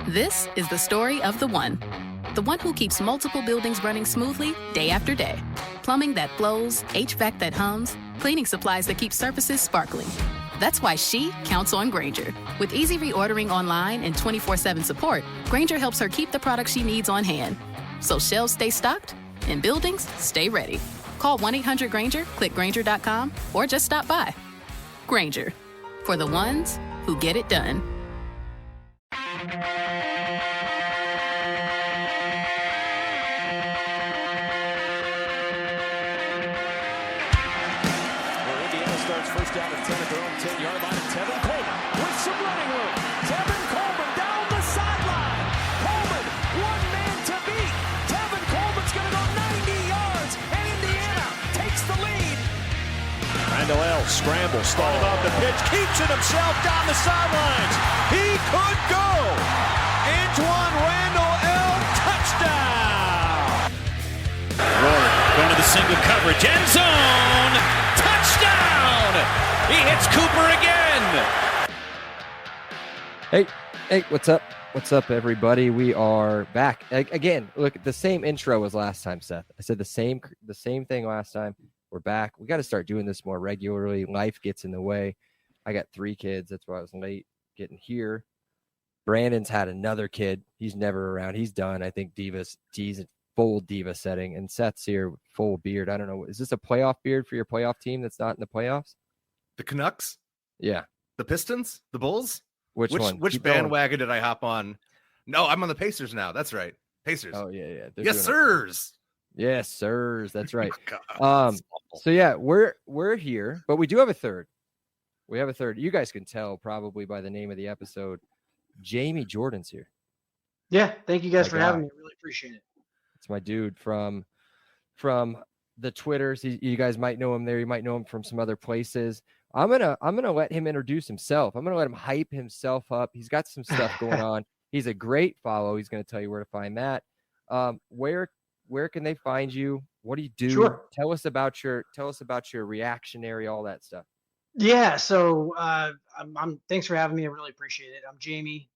This is the story of the one who keeps multiple buildings running smoothly day after day. Plumbing that flows, HVAC that hums, cleaning supplies that keep surfaces sparkling. That's why she counts on Grainger. With easy reordering online and 24/7 support, Grainger helps her keep the products she needs on hand. So shelves stay stocked and buildings stay ready. Call 1-800-GRAINGER, click Grainger.com, or just stop by. Grainger, for the ones who get it done. First down and 10 at their own 10-yard line. Tevin Coleman with some running room. Tevin Coleman down the sideline. Coleman, one man to beat. Tevin Coleman's going to go 90 yards, and Indiana takes the lead. Randall L. scrambles, thought about the pitch, keeps it himself down the sidelines. He could go. Antoine Randall L. touchdown. Rourke going to the single coverage, end zone. He hits Cooper again. Hey, what's up? What's up, everybody? We are back again. Look, the same intro as last time, Seth. I said the same thing last time. We're back. We got to start doing this more regularly. Life gets in the way. I got 3 kids. That's why I was late getting here. Brandon's had another kid. He's never around. He's done. I think Divas. He's in full diva setting, and Seth's here with full beard. I don't know. Is this a playoff beard for your playoff team that's not in the playoffs? The Canucks? Yeah. The Pistons? The Bulls? Which one? Which bandwagon did I hop on? No, I'm on the Pacers now. That's right. Pacers. Oh, yeah. Yes, sirs. Yes, sirs. That's right. God, so yeah, we're here, but we do have a third. We have a third. You guys can tell probably by the name of the episode. Jamie Jordan's here. Yeah, thank you guys for having me. I really appreciate it. It's my dude from the Twitters. You guys might know him there. You might know him from some other places. I'm gonna let him introduce himself. I'm gonna let him hype himself up. He's got some stuff going on. He's a great follow. He's gonna tell you where to find that. Where can they find you? What do you do? Sure. Tell us about your reactionary, all that stuff. Yeah, so I'm thanks for having me. I really appreciate it. I'm Jamie.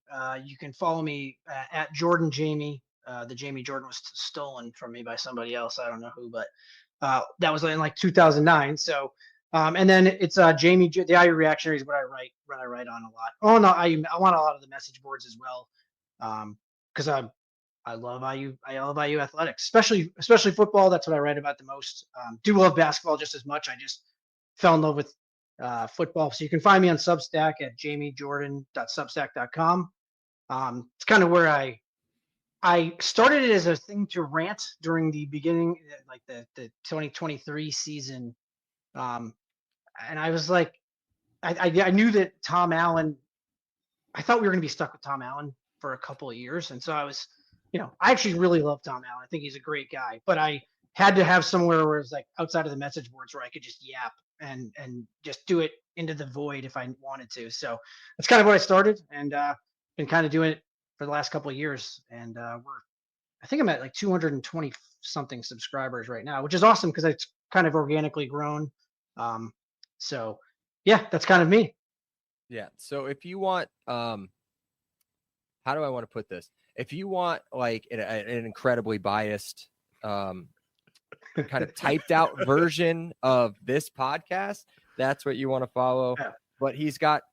You can follow me at Jordan Jamie. The Jamie Jordan was stolen from me by somebody else. I don't know who, but that was in like 2009. So, and then it's Jamie. The IU Reactionary is what I write on a lot. Oh no, I'm on a lot of the message boards as well, because I love IU. I love IU athletics, especially football. That's what I write about the most. Do love basketball just as much. I just fell in love with football. So you can find me on Substack at jamiejordan.substack.com. It's kind of where I started it as a thing to rant during the beginning, like the 2023 season. And I was like, I knew that Tom Allen, I thought we were going to be stuck with Tom Allen for a couple of years. And so I was, I actually really love Tom Allen. I think he's a great guy, but I had to have somewhere where it's like outside of the message boards where I could just yap and just do it into the void if I wanted to. So that's kind of what I started, and been kind of doing it for the last couple of years. And I think I'm at like 220 something subscribers right now, which is awesome because it's kind of organically grown. So yeah, that's kind of me. Yeah. So if you want, how do I want to put this? If you want like an incredibly biased, kind of typed out version of this podcast, that's what you want to follow. Yeah. But he's got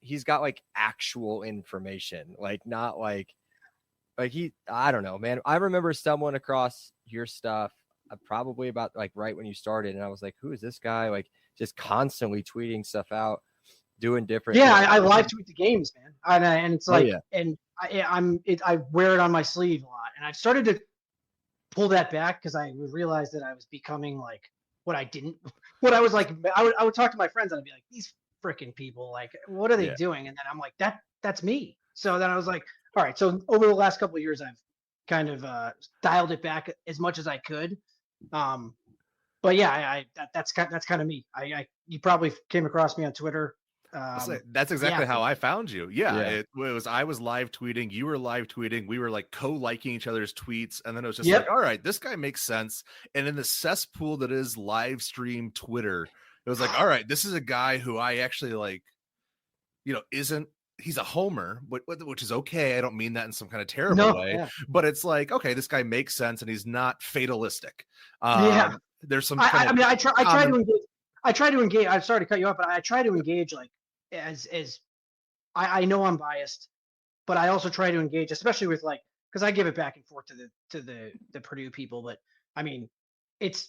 like actual information, like not like I don't know, man. I remember someone across your stuff probably about like right when you started, and I was like, who is this guy? Like just constantly tweeting stuff out, doing different. Yeah, I live tweet the games, man, and it's like, yeah. And I wear it on my sleeve a lot, and I've started to pull that back because I realized that I was becoming like what I was like. I would talk to my friends and I'd be like, these freaking people, like, what are they doing? And then I'm like, that's me. So then I was like, all right. So over the last couple of years, I've kind of dialed it back as much as I could. But yeah, that's kind of me. You probably came across me on Twitter. That's exactly how I found you. Yeah. It was, I was live tweeting, you were live tweeting, we were like co-liking each other's tweets. And then it was just like, all right, this guy makes sense. And in the cesspool that is live stream Twitter, it was like, all right, this is a guy who I actually like, isn't he's a homer, which is okay. I don't mean that in some kind of terrible way, but it's like, okay, this guy makes sense and he's not fatalistic. There's some. I mean, I try to engage. I try to engage. I'm sorry to cut you off, but I try to engage like as I know I'm biased, but I also try to engage, especially with like, because I give it back and forth to the Purdue people. But I mean, it's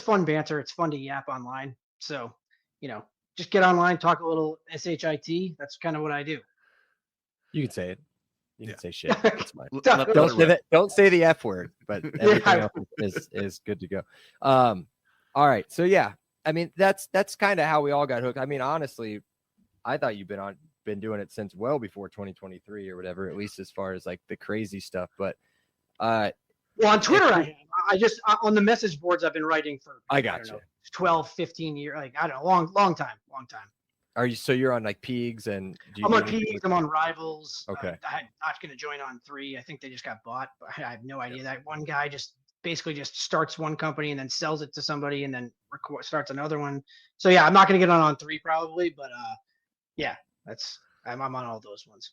fun banter. It's fun to yap online. So, just get online, talk a little shit. That's kind of what I do. You can say it. You can say shit. It's fine. Don't say the F word, but everything else is good to go. All right. So yeah, I mean, that's kind of how we all got hooked. I mean, honestly, I thought you've been doing it since well before 2023 or whatever, at least as far as like the crazy stuff. But well, on Twitter, I just on the message boards I've been writing for I got you 12, 15 years, like I don't know, long time. Are you, so you're on like Peegs and I'm on Peegs, I'm on Rivals. Okay. I'm not going to join on 3. I think they just got bought, but I have no idea. That one guy just basically just starts one company and then sells it to somebody and then starts another one. So yeah, I'm not going to get on 3 probably, but yeah, I'm on all those ones.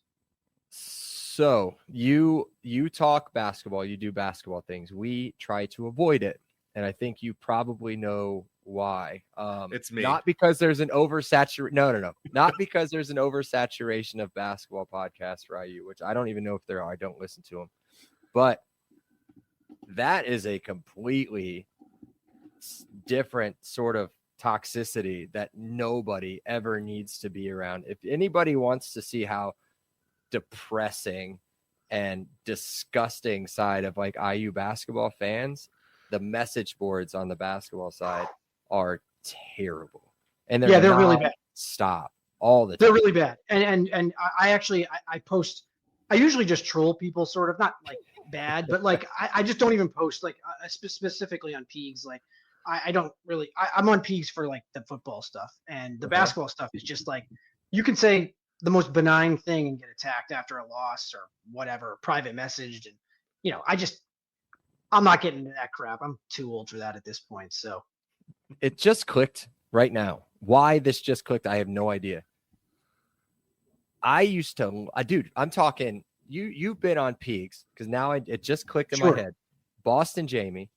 So you talk basketball, you do basketball things. We try to avoid it. And I think you probably know why. It's me. Not because there's an oversaturation. No. Not because there's an oversaturation of basketball podcasts for IU, which I don't even know if there are. I don't listen to them. But that is a completely different sort of toxicity that nobody ever needs to be around. If anybody wants to see how depressing and disgusting side of like IU basketball fans, the message boards on the basketball side are terrible. And they're really bad. Stop all the time. They're really bad. And I actually post, I usually just troll people, sort of, not like bad, but like I just don't even post like specifically on Peegs. Like I don't really, I'm on Peegs for like the football stuff, and the basketball stuff is just like, you can say the most benign thing and get attacked after a loss or whatever, private messaged. And, I'm not getting into that crap. I'm too old for that at this point. So it just clicked right now. Why this just clicked, I have no idea. I used to, dude, I'm talking, you've been on Peegs because now it just clicked in my head. Boston Jamie.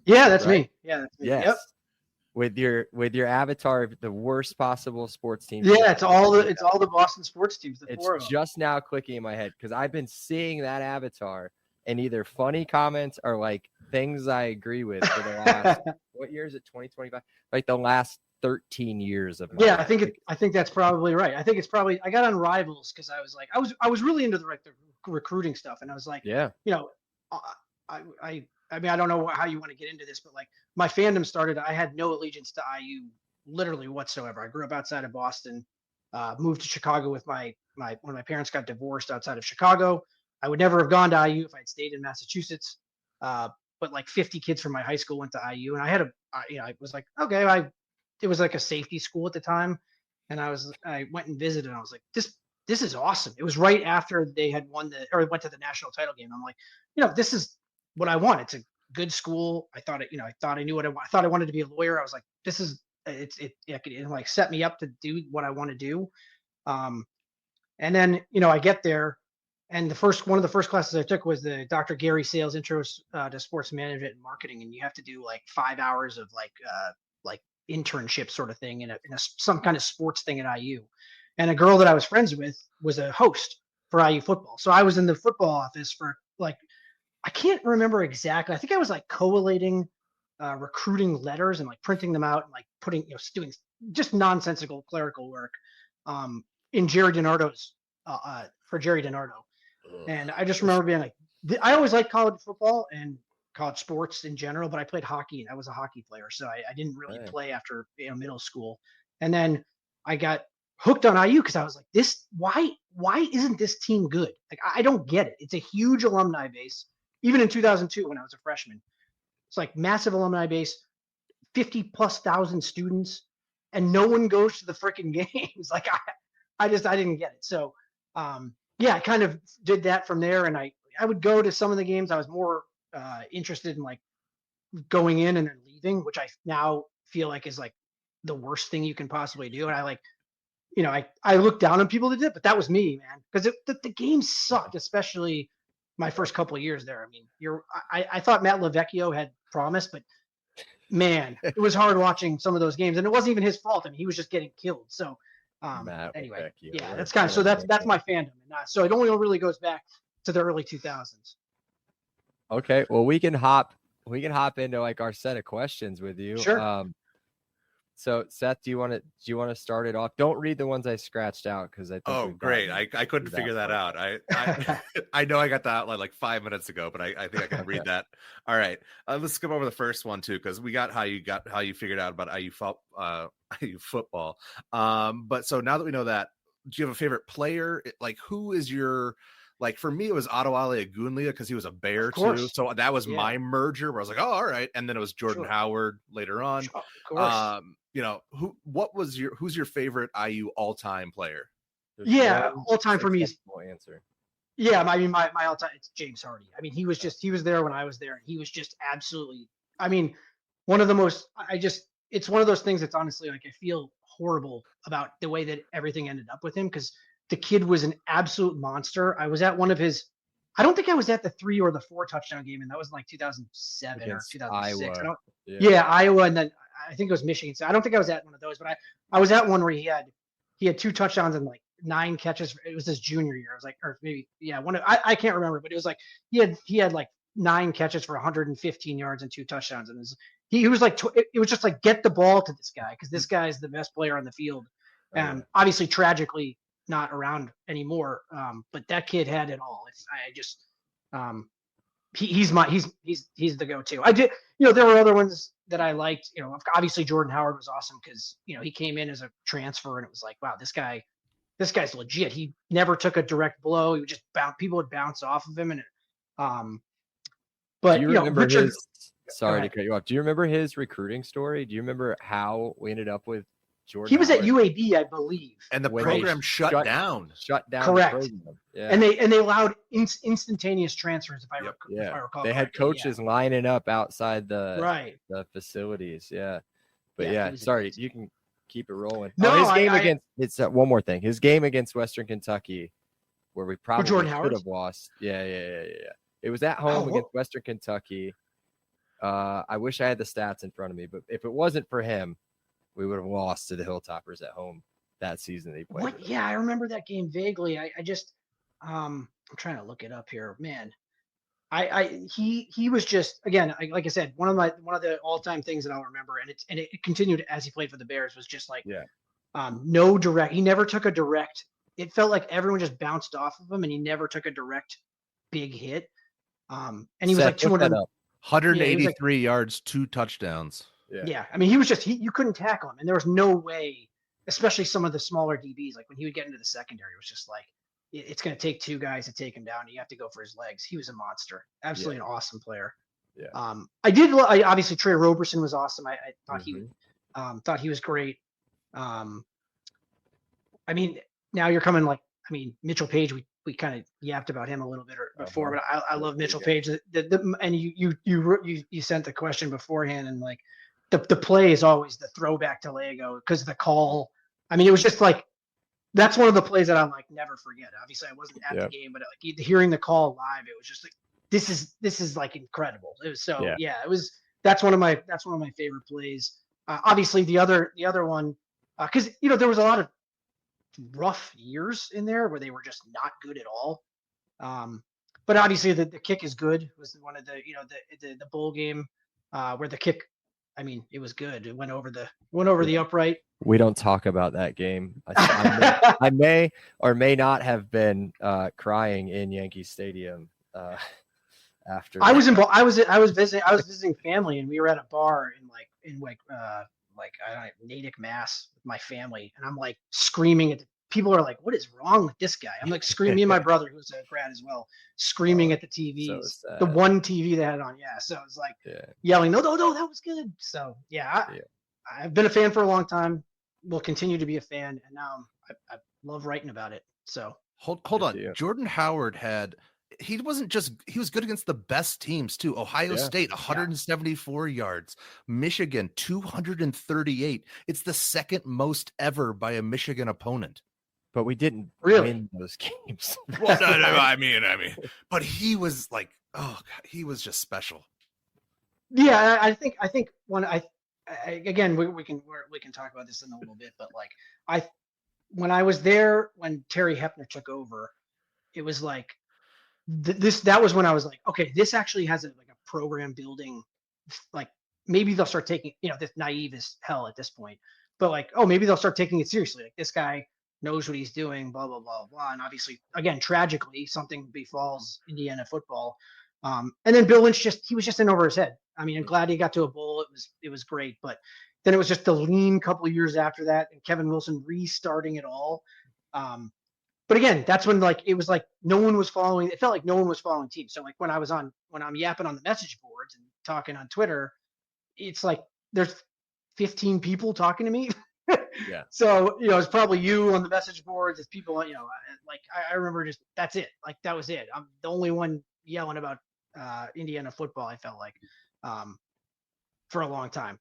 Yeah, that's me. Yeah, that's me. Yes. Yep. With your avatar of the worst possible sports team. Yeah, it's all the Boston sports teams. It's just now clicking in my head because I've been seeing that avatar and either funny comments or like things I agree with for the last what year is it? 2025? Like the last 13 years of my life. I think that's probably right. I think it's probably, I got on Rivals because I was like, I was really into the recruiting stuff, and I was like, I mean, I don't know how you want to get into this, but like my fandom started, I had no allegiance to IU literally whatsoever. I grew up outside of Boston, moved to Chicago with when my parents got divorced outside of Chicago. I would never have gone to IU if I'd stayed in Massachusetts. But like 50 kids from my high school went to IU, and I was like, okay, it was like a safety school at the time. And I went and visited, and I was like, this is awesome. It was right after they had went to the national title game. I'm like, this is what I want. It's a good school. I thought I knew what I want. I thought I wanted to be a lawyer. I was like, it like set me up to do what I want to do. And then, I get there, and one of the first classes I took was the Dr. Gary Sales Intro to Sports Management and Marketing. And you have to do like 5 hours of like internship sort of thing in some kind of sports thing at IU. And a girl that I was friends with was a host for IU football. So I was in the football office for like, I can't remember exactly. I think I was like collating recruiting letters and like printing them out and like putting, doing just nonsensical clerical work in Jerry DiNardo's for Jerry DiNardo. And I just remember being like, I always liked college football and college sports in general, but I played hockey and I was a hockey player. So I didn't really play after middle school. And then I got hooked on IU because I was like, why isn't this team good? Like, I don't get it. It's a huge alumni base. Even in 2002, when I was a freshman, it's like massive alumni base, 50,000+ students, and no one goes to the freaking games. Like I didn't get it. So, I kind of did that from there. And I would go to some of the games. I was more interested in like going in and then leaving, which I now feel like is like the worst thing you can possibly do. And I like, you know, I looked down on people that did, but that was me, man, because the game sucked, especially my first couple of years there. I mean, I thought Matt LaVecchio had promise, but man, it was hard watching some of those games, and it wasn't even his fault. I mean, he was just getting killed. So anyway, yeah, that's kind of so that's my fandom, and so it only really goes back to the early 2000s. Okay, well we can hop into like our set of questions with you. Sure. So Seth, do you want to start it off? Don't read the ones I scratched out because I think. Oh, great! I couldn't figure that out. I know I got the outline like 5 minutes ago, but I think I can read that. All right, let's skip over the first one too, because we got how you figured out about IU football. But so now that we know that, do you have a favorite player? Like, who is your like? For me, it was Adewale Ogunleye because he was a Bear too. So that was my merger where I was like, oh, all right. And then it was Jordan Howard later on. Of course. You know, who's your favorite IU all-time player? All-time for me is answer. Yeah, I mean my all-time it's James Hardy. I mean, he was there when I was there, and he was just absolutely, I mean, one of the most, it's one of those things that's honestly like I feel horrible about the way that everything ended up with him, because the kid was an absolute monster. I was at one of his, I don't think I was at the 3 or the 4 touchdown game, and that was like 2007 against or 2006. Iowa. Iowa, and then I think it was Michigan. So I don't think I was at one of those, but I was at one where he had 2 touchdowns and like 9 catches. It was his junior year. I was like, or maybe I can't remember, but it was like he had like 9 catches for 115 yards and 2 touchdowns, and he was like it was just like, get the ball to this guy, because this guy is the best player on the field. Obviously, tragically not around anymore. But that kid had it all. He's the go-to. I did, there were other ones that I liked. Obviously Jordan Howard was awesome because he came in as a transfer, and it was like, wow, this guy's legit. He never took a direct blow. He would just people would bounce off of him, and but do you remember Richard, sorry to cut you off. Do you remember his recruiting story? Do you remember how we ended up with Jordan? He was Howard? at UAB, I believe, and the program shut down. Correct. The program. Yeah. And they allowed instantaneous transfers, if I recall. They had coaches lining up outside the facilities. Yeah. But sorry, you can keep it rolling. No, his game against one more thing. His game against Western Kentucky, where we probably could have lost. Yeah. It was at home against Western Kentucky. I wish I had the stats in front of me, but if it wasn't for him, we would have lost to the Hilltoppers at home that season they played. Yeah, I remember that game vaguely. I just I'm trying to look it up here, man. He was just, again, like I said, one of the all-time things that I'll remember, and it continued as he played for the Bears, was just like no direct. He never took a direct. It felt like everyone just bounced off of him, and he never took a direct big hit. And he was like 183 yards, 2 touchdowns. Yeah. I mean, he was just you couldn't tackle him, and there was no way, especially some of the smaller DBs, like when he would get into the secondary, it was just like, it's going to take 2 guys to take him down. You have to go for his legs. He was a monster. Absolutely an awesome player. Yeah. I obviously Trey Roberson was awesome. I thought thought he was great. I mean, now you're coming Mitchell Page. We kind of yapped about him a little bit before, but I love Mitchell Page. And you sent the question beforehand, and like the play is always the throwback to Lego, because the call. I mean, it was just like, that's one of the plays that I'm like never forget. Obviously, I wasn't at the game, but like hearing the call live, it was just like, this is like incredible. It was it was. That's one of my favorite plays. Obviously, the other one, because there was a lot of rough years in there where they were just not good at all. But obviously, the kick is good. It was one of the bowl game where the kick. I mean, it was good. It went over the upright. We don't talk about that game. I may or may not have been crying in Yankee Stadium after. I was visiting family, and we were at a bar in Natick, Mass, with my family, and I'm like screaming at people are like, "What is wrong with this guy?" I'm like screaming. Me and my brother, who's a grad as well, screaming at the TVs, the one TV they had on. Yeah, so it was like yelling, "No, that was good." So I've been a fan for a long time. Will continue to be a fan, and now I love writing about it. So hold on. Jordan Howard had he wasn't just, he was good against the best teams too. Ohio State 174 yards, Michigan 238. It's the second most ever by a Michigan opponent. But we didn't Really? win those games. Well, no, I mean, but he was like, oh God, he was just special. Yeah, I think when again we can talk about this in a little bit, but like when I was there when Terry Hepner took over, it was like that was when I was like, okay, this actually has a program building, like maybe they'll start taking, this naive as hell at this point, but like, oh, maybe they'll start taking it seriously. Like this guy knows what he's doing, blah, blah, blah, blah. And obviously, again, tragically, something befalls Indiana football. And then Bill Lynch he was just in over his head. I mean, I'm glad he got to a bowl. It was great, but then it was just the lean couple of years after that, and Kevin Wilson restarting it all. But again, that's when it was like no one was following. It felt like no one was following teams. So like when I'm yapping on the message boards and talking on Twitter, it's like there's 15 people talking to me. Yeah. So it's probably you on the message boards. It's people like I remember just that's it. Like that was it. I'm the only one yelling about Indiana football. I felt like for a long time.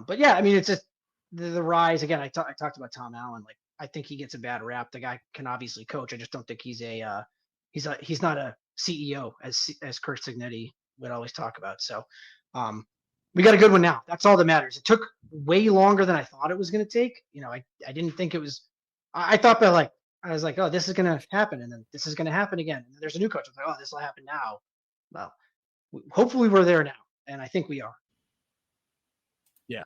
But yeah, I mean it's just the rise again. I talked about Tom Allen. Like I think he gets a bad rap. The guy can obviously coach. I just don't think he's not a CEO as Curt Cignetti would always talk about. So we got a good one now. That's all that matters. It took way longer than I thought it was going to take. I didn't think it was. I thought that I was like, oh, this is going to happen, and then this is going to happen again. And then there's a new coach. I was like, oh, this will happen now. Well, hopefully we're there now, and I think we are. Yeah.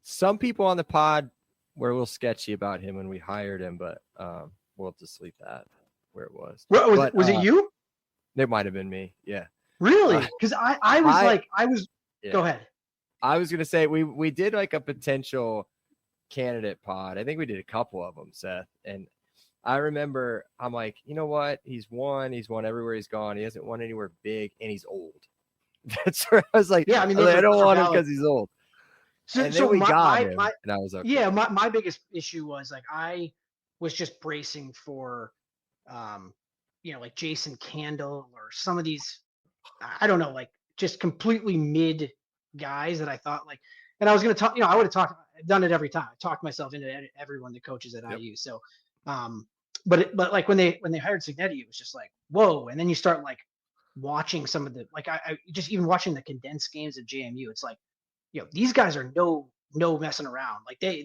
Some people on the pod were a little sketchy about him when we hired him, but we'll just leave that where it was. Was it you? It might have been me. Yeah. Really? Because I was. Yeah. Go ahead. I was gonna say we did like a potential candidate pod. I think we did a couple of them, Seth. And I remember I'm like, you know what? He's won everywhere he's gone. He hasn't won anywhere big, and he's old. That's where I was like, yeah, I mean, I don't want him because he's old. So we got him, and I was okay. Yeah, my biggest issue was I was just bracing for, like Jason Candle or some of these, I don't know, just completely mid guys that I thought and I was going to talk, I would have I've done it every time. I talked myself into everyone that coaches at IU. So, but when they hired Cignetti, it was just like, whoa. And then you start watching some of the, I just even watching the condensed games at JMU, it's like, these guys are no messing around. Like they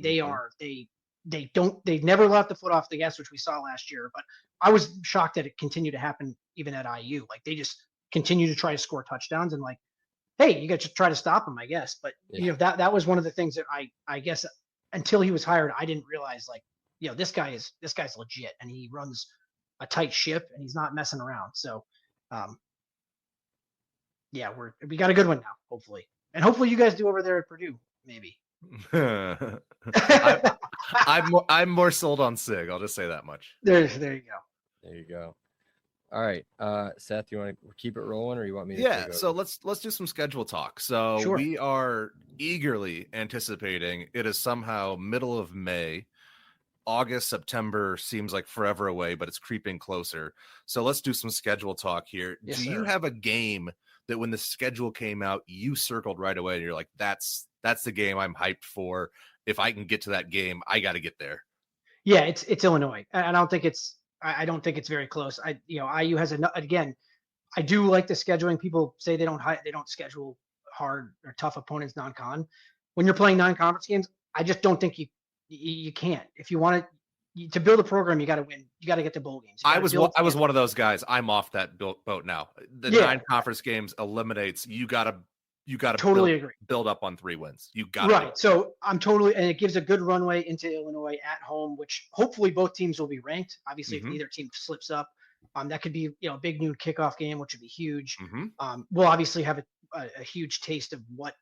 never left the foot off the gas, which we saw last year. But I was shocked that it continued to happen even at IU. Like they just continue to try to score touchdowns and hey, you got to try to stop him, I guess. But that was one of the things that I guess until he was hired, I didn't realize this guy's legit and he runs a tight ship and he's not messing around. So we got a good one now, hopefully. And hopefully you guys do over there at Purdue, maybe. I'm more sold on Sig. I'll just say that much. There you go. There you go. All right, Seth, you want to keep it rolling, or you want me to? Yeah. So let's do some schedule talk. So sure. We are eagerly anticipating it is somehow middle of May. August, September seems like forever away, but it's creeping closer. So let's do some schedule talk here. Yes, do sir. you have a game that when the schedule came out, you circled right away and you're like, that's the game I'm hyped for. If I can get to that game, I got to get there. Yeah, it's Illinois. I don't think it's very close. IU has again, I do like the scheduling. People say they don't schedule hard or tough opponents non-con. When you're playing non-conference games, I just don't think you can't. If you want to build a program, you got to win. You got to get to bowl games. I was one of those guys. I'm off that boat now. The 9 conference games eliminates. You got to totally build up on 3 wins. You got right. So I'm totally, and it gives a good runway into Illinois at home, which hopefully both teams will be ranked. Obviously, if neither team slips up, that could be a big noon kickoff game, which would be huge. We'll obviously have a huge taste of what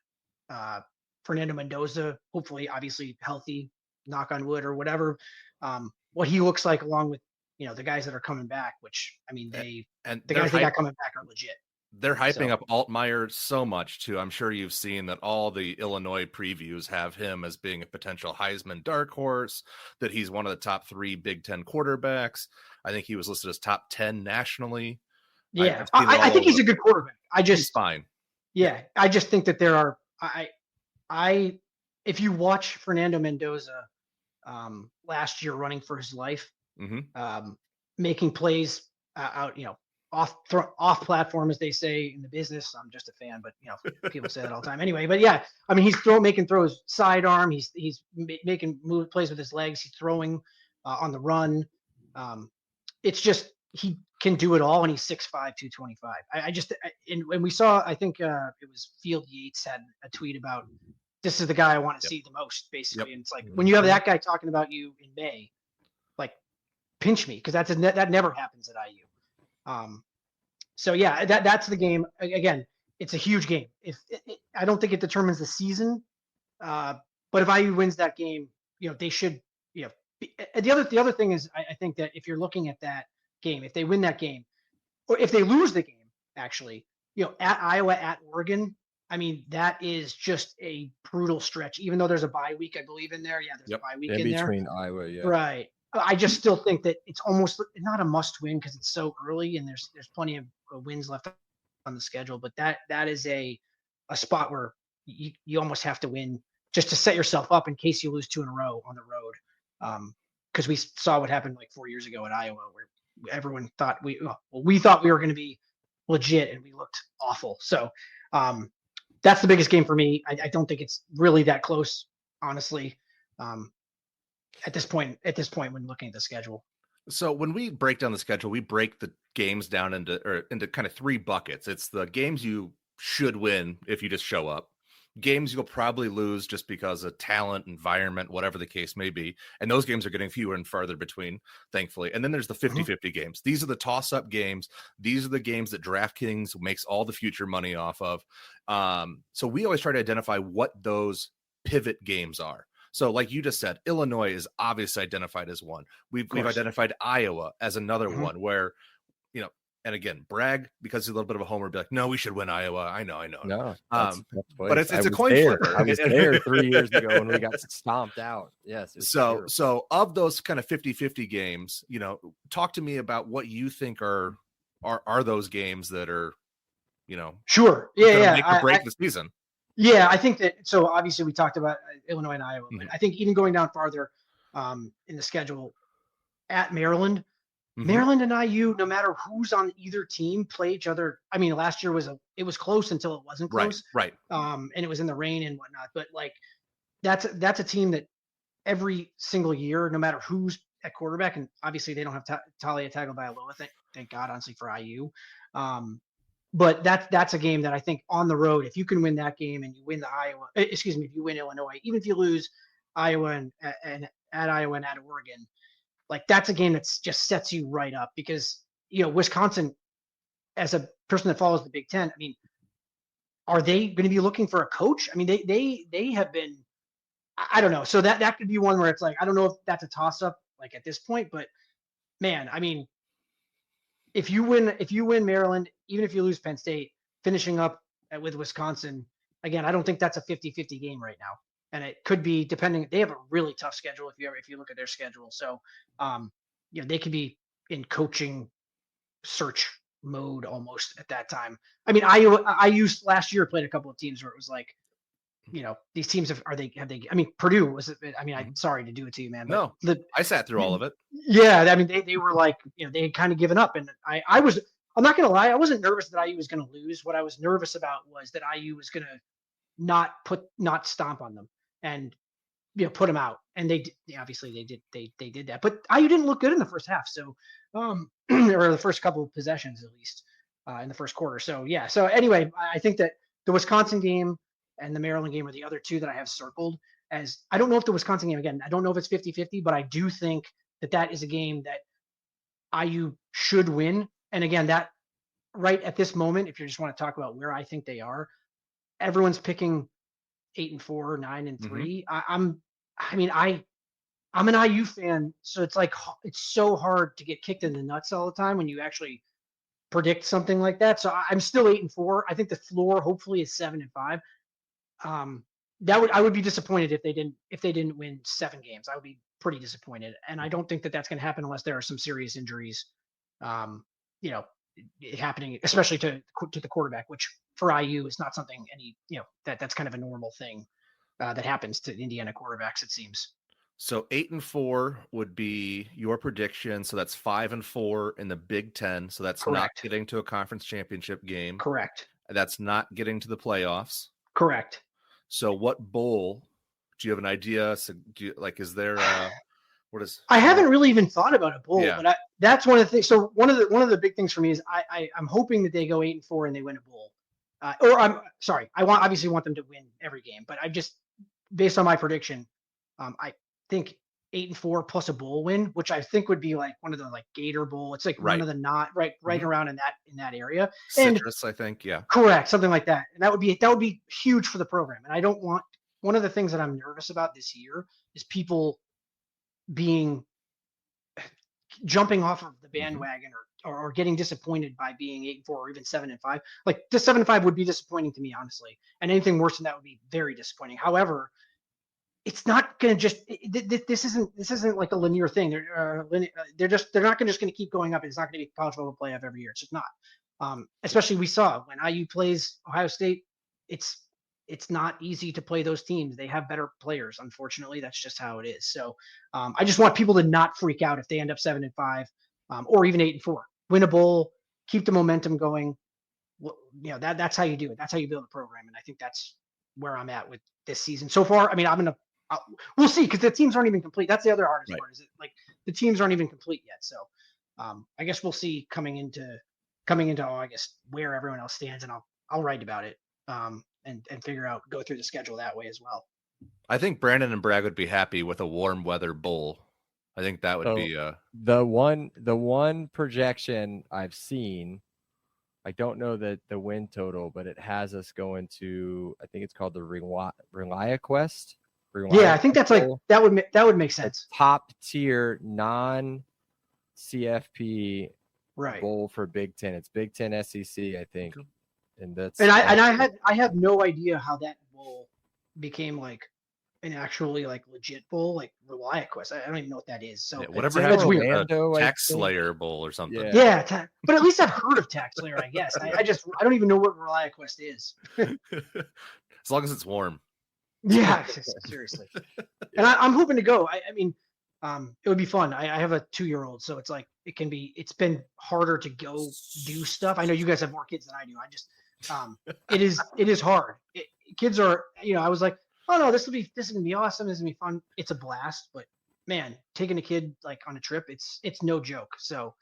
Fernando Mendoza, hopefully, obviously healthy, knock on wood or whatever, what he looks like along with the guys that are coming back. Which I mean, the guys that got coming back are legit. They're hyping up Altmaier so much too. I'm sure you've seen that all the Illinois previews have him as being a potential Heisman dark horse, that he's one of the top 3 Big Ten quarterbacks. I think he was listed as top 10 nationally. Yeah, I've seen it I all think he's over. a good quarterback. I He's just, fine. yeah, I just think that there are, if you watch Fernando Mendoza last year running for his life, Mm-hmm. making plays out, off platform, as they say in the business. I'm just a fan, but people say that all the time anyway. But yeah, I mean, he's making throws sidearm. He's making plays with his legs. He's throwing on the run. It's just he can do it all, and he's 6'5", 225. And we saw, I think it was Field Yates had a tweet about, this is the guy I want to see the most, basically. Yep. And it's like, when you have that guy talking about you in May, like, pinch me, because that never happens at IU. So yeah, that's the game. Again, it's a huge game. I don't think it determines the season, but if IU wins that game, they should. The other thing is, I think that if you're looking at that game, if they win that game, or if they lose the game, actually, at Iowa, at Oregon, I mean, that is just a brutal stretch. Even though there's a bye week, I believe, in there. Yeah, there's a bye week in there. Between Iowa, yeah. Right. I just still think that it's almost not a must win because it's so early and there's plenty of wins left on the schedule. But that is a spot where you almost have to win just to set yourself up in case you lose 2 in a row on the road. Because we saw what happened like 4 years ago at Iowa, where everyone thought we thought we were going to be legit and we looked awful. So that's the biggest game for me. I don't think it's really that close, honestly. At this point, when looking at the schedule. So when we break down the schedule, we break the games down into kind of 3 buckets. It's the games you should win if you just show up, games you'll probably lose just because of talent, environment, whatever the case may be. And those games are getting fewer and farther between, thankfully. And then there's the 50-50 games. These are the toss-up games. These are the games that DraftKings makes all the future money off of. So we always try to identify what those pivot games are. So like you just said, Illinois is obviously identified as one. We've identified Iowa as another one where, and again, Bragg, because he's a little bit of a homer, be like, no, we should win Iowa. I know. No, but it's a coin flip. I was there 3 years ago when we got stomped out. Yes. So of those kind of 50-50 games, talk to me about what you think are those games that are, sure. Yeah. Make or break the season. Yeah, I think that. So obviously we talked about Illinois and Iowa, but I think even going down farther in the schedule, at Maryland, Maryland and IU, no matter who's on either team, play each other. I mean, last year it was close until it wasn't close, right? And it was in the rain and whatnot. But like, that's a team that every single year, no matter who's at quarterback, and obviously they don't have Talia Tagovailoa. Thank God, honestly, for IU. But that's a game that I think on the road, if you can win that game and you win if you win Illinois, even if you lose Iowa and at Iowa and at Oregon, like that's a game that just sets you right up because, Wisconsin, as a person that follows the Big Ten, I mean, are they going to be looking for a coach? I mean, they have been, I don't know. So that could be one where it's like, I don't know if that's a toss up like at this point, but man, I mean, if you win Maryland, even if you lose Penn State, finishing up with Wisconsin, again, I don't think that's a 50-50 game right now. And it could be depending. They have a really tough schedule if you look at their schedule. So, they could be in coaching search mode almost at that time. I mean, IU last year played a couple of teams where it was like, these teams have they? I mean, Purdue was. I mean, I'm sorry to do it to you, man. But no, I sat through all of it. Yeah, I mean, they were like, they had kind of given up, and I'm not gonna lie, I wasn't nervous that IU was gonna lose. What I was nervous about was that IU was gonna not stomp on them and put them out, and they did that. But IU didn't look good in the first half, so or the first couple of possessions at least in the first quarter. So yeah. So anyway, I think that the Wisconsin game and the Maryland game are the other two that I have circled. As I don't know if the Wisconsin game, again, I don't know if it's 50-50, but I do think that is a game that IU should win. And again, that right at this moment, if you just want to talk about where I think they are, everyone's picking 8-4, 9-3. I'm an IU fan, so it's like it's so hard to get kicked in the nuts all the time when you actually predict something like that. So I'm still 8-4. I think the floor hopefully is 7-5. I would be disappointed if they didn't win 7 games. I would be pretty disappointed, and I don't think that that's going to happen unless there are some serious injuries. it happening, especially to the quarterback, which for IU is not something that's kind of a normal thing that happens to Indiana quarterbacks, it seems. So 8-4 would be your prediction. So that's 5-4 in the Big Ten. So that's not Correct. getting to a conference championship game. Correct. That's not getting to the playoffs. Correct. So what bowl? Do you have an idea? So is there what is? I haven't really even thought about a bowl, Yeah. but that's one of the things. So one of the big things for me is I'm hoping that they go 8-4 and they win a bowl. I obviously want them to win every game, but I just, based on my prediction, I think 8-4 plus a bowl win, which I think would be like one of the like Gator Bowl. It's like one of the right around in that area. Citrus, I think, yeah. Correct, something like that. And that would be huge for the program. And I don't want, one of the things that I'm nervous about this year is people jumping off of the bandwagon or getting disappointed by being 8-4 or even 7-5. Like this 7-5 would be disappointing to me, honestly. And anything worse than that would be very disappointing. However, it's not going to just, this isn't like a linear thing. They're not just going to keep going up. It's not going to be college football playoff every year. It's just not. Especially we saw when IU plays Ohio State, it's not easy to play those teams. They have better players. Unfortunately, that's just how it is. So I just want people to not freak out if they end up 7-5 or even 8-4. Win a bowl, keep the momentum going. That's how you do it. That's how you build a program. And I think that's where I'm at with this season so far. I mean, we'll see, because the teams aren't even complete. That's the other hardest part, is it like the teams aren't even complete yet. So I guess we'll see coming into August where everyone else stands, and I'll write about it and go through the schedule that way as well. I think Brandon and Bragg would be happy with a warm weather bowl. I think that would be the one projection I've seen. I don't know the win total, but it has us going to, I think it's called the ReliaQuest. Yeah, I think that's like that would make sense. Top tier non CFP bowl for Big Ten. It's Big Ten SEC, I think, and I have no idea how that bowl became like an actually like legit bowl, like ReliaQuest. I don't even know what that is. So whatever that's happened weird. to Tax Slayer Bowl or something. Yeah, but at least I've heard of Tax Slayer, I guess. I don't even know what ReliaQuest is. As long as it's warm. Yeah, seriously. And I'm hoping to go. I mean, it would be fun. I have a 2-year-old, so it's like it's been harder to go do stuff. I know you guys have more kids than I do. I just it is hard. Kids are, I was like, oh no, this is gonna be awesome. This is gonna be fun. It's a blast, but man, taking a kid like on a trip, it's no joke. So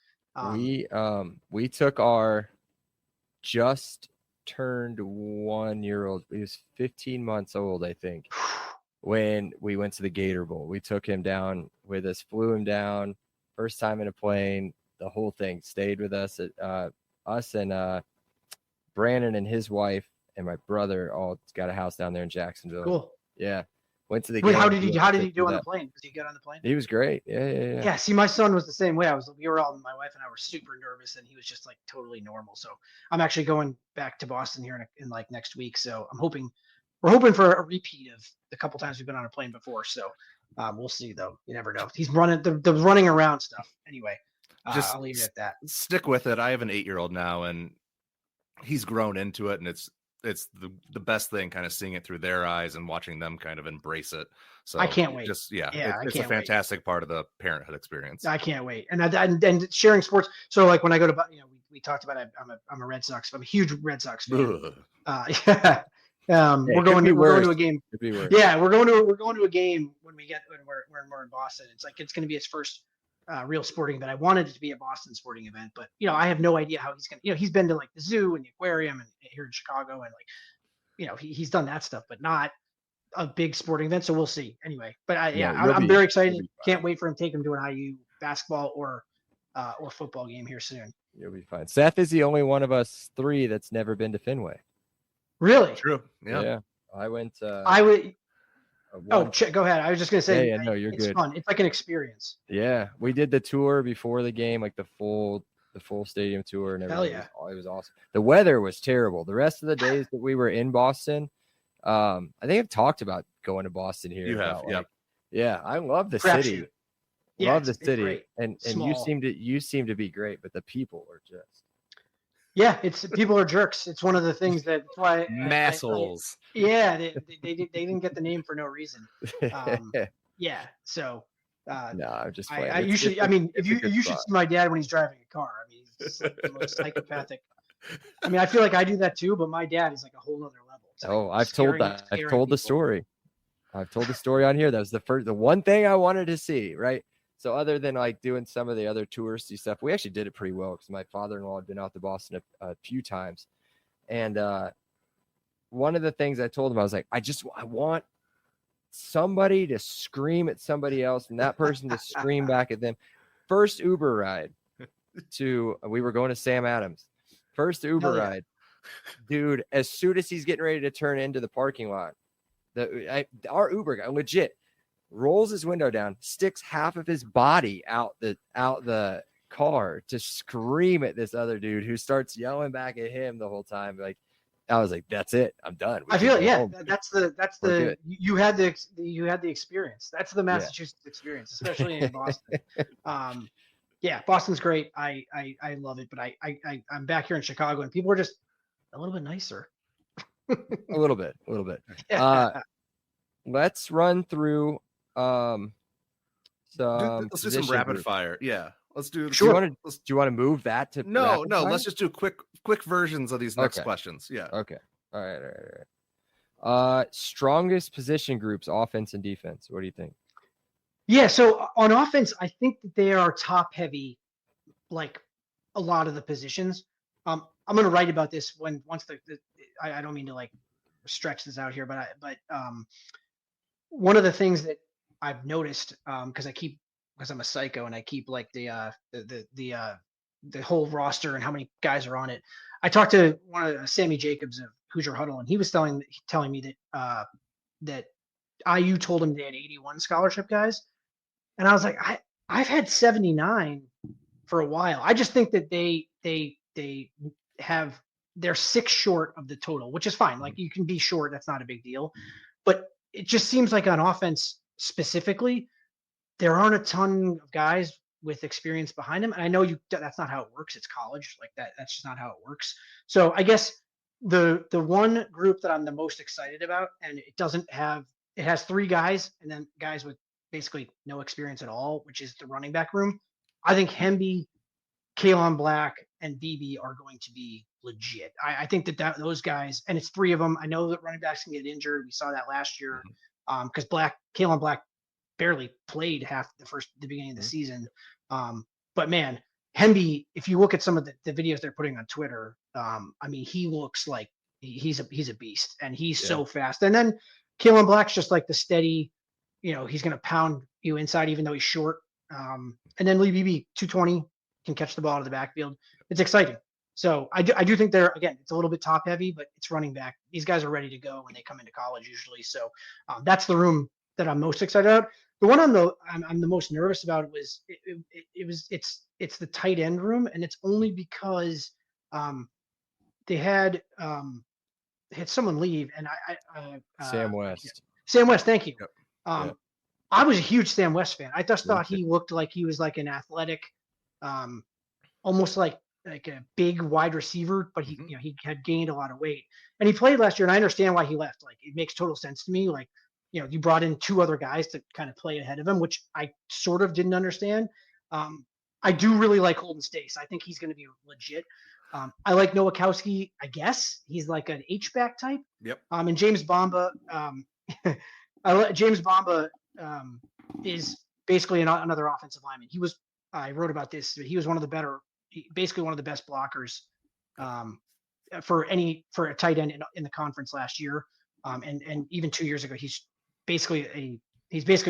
we took our just turned 1-year-old. He was 15 months old, I think, when we went to the Gator Bowl. We took him down with us, flew him down, first time in a plane, the whole thing. Stayed with us. Us and Brandon and his wife and my brother all got a house down there in Jacksonville. Cool. Yeah. Went to the Wait, game. how did he do on the plane? Did he get on the plane? He was great. Yeah. Yeah, see, my son was the same way. My wife and I were super nervous, and he was just like totally normal. So I'm actually going back to Boston here in like next week. So we're hoping for a repeat of the couple times we've been on a plane before. So we'll see, though. You never know. He's running the running around stuff. Anyway, I'll leave it at that. Stick with it. I have an 8-year-old now, and he's grown into it, and it's the best thing, kind of seeing it through their eyes and watching them kind of embrace it. So I can't wait. It's a fantastic part of the parenthood experience. I can't wait. And sharing sports. So like when I go to, we talked about, I'm a Red Sox. I'm a huge Red Sox fan. We're going to a game. Yeah, we're going to a game when we're in Boston. It's like, it's going to be his first real sporting event. I wanted it to be a Boston sporting event, but I have no idea how he's going to, he's been to like the zoo and the aquarium and here in Chicago, and like, he's done that stuff, but not a big sporting event. So we'll see anyway, but I'm very excited. Can't wait for him to take him to an IU basketball or football game here soon. You'll be fine. Seth is the only one of us 3 that's never been to Fenway. Really? True. Yeah. I went. I would. Go ahead. I was just gonna say. Yeah, no, you're it's good. Fun. It's like an experience. Yeah, we did the tour before the game, like the full stadium tour, and everything. Hell yeah. It was awesome. The weather was terrible. The rest of the days that we were in Boston, I think I've talked about going to Boston here. You have, yeah. I love the Crap city. shoot. Yeah, Love the city, great. and you seem to be great, but the people are just. Yeah, it's people are jerks. It's one of the things that's why Massholes. Yeah, they didn't get the name for no reason. Yeah, so No, I'm just playing. I usually, I mean, if it's a good you should spot. see my dad when he's driving a car. I mean, he's like the most psychopathic. I mean, I feel like I do that too, but my dad is like a whole other level. It's like Oh, I've told scaring that. I've people. told the story. I've told the story on here. That was the one thing I wanted to see, right? So other than like doing some of the other touristy stuff, we actually did it pretty well because my father-in-law had been out to Boston a few times. And one of the things I told him, I was like, I want somebody to scream at somebody else and that person to scream back at them. First Uber ride we were going to Sam Adams. First Uber ride, dude, as soon as he's getting ready to turn into the parking lot, our Uber guy legit rolls his window down, sticks half of his body out the car to scream at this other dude who starts yelling back at him the whole time. Like, I was like, that's it. I'm done. I feel that's the you had the experience. That's the Massachusetts experience, especially in Boston. Yeah, Boston's great. I love it, but I'm back here in Chicago and people are just a little bit nicer. a little bit. Let's run through let's do some rapid fire. Yeah. Let's do. Sure. Do you want to move that to No. fire? Let's just do quick versions of these next questions. Yeah. Okay. All right. Strongest position groups, offense and defense. What do you think? Yeah. So on offense, I think that they are top heavy, like a lot of the positions. I'm going to write about this once I don't mean to like stretch this out here, but one of the things that I've noticed because I'm a psycho and I keep like the whole roster and how many guys are on it. I talked to one of Sammy Jacobs of Hoosier Huddle, and he was telling me that IU told him they had 81 scholarship guys, and I was like, I've had 79 for a while. I just think that they're 6 short of the total, which is fine. Like you can be short, that's not a big deal, but it just seems like on offense specifically, there aren't a ton of guys with experience behind them. And I know that's not how it works. It's college like that. That's just not how it works. So I guess the one group that I'm the most excited about, and it has 3 guys and then guys with basically no experience at all, which is the running back room. I think Hemby, Kalon Black, and BB are going to be legit. I think that those guys, and it's 3 of them. I know that running backs can get injured. We saw that last year because Kalon Black barely played half the beginning of the season. But man, Hemby, if you look at some of the videos they're putting on Twitter, I mean, he looks like he's a beast and he's so fast. And then Kalon Black's just like the steady, he's going to pound you inside, even though he's short. And then Lee Beebe, 220, can catch the ball out of the backfield. It's exciting. So I do think it's a little bit top heavy, but it's running back. These guys are ready to go when they come into college usually. So that's the room that I'm most excited about. The one I'm the most nervous about was it's the tight end room, and it's only because they had someone leave, and Sam West. Sam West, thank you. Yep. I was a huge Sam West fan. I just thought he looked like he was like an athletic, almost like a big wide receiver, but he had gained a lot of weight, and he played last year. And I understand why he left. Like it makes total sense to me. Like you brought in 2 other guys to kind of play ahead of him, which I sort of didn't understand. I do really like Holden Stace. I think he's going to be legit. I like Nowakowski. I guess he's like an H-back type. Yep. And James Bamba. James Bamba is basically another offensive lineman. I wrote about this. He was basically one of the best blockers for a tight end in the conference last year. And even 2 years ago, he's basically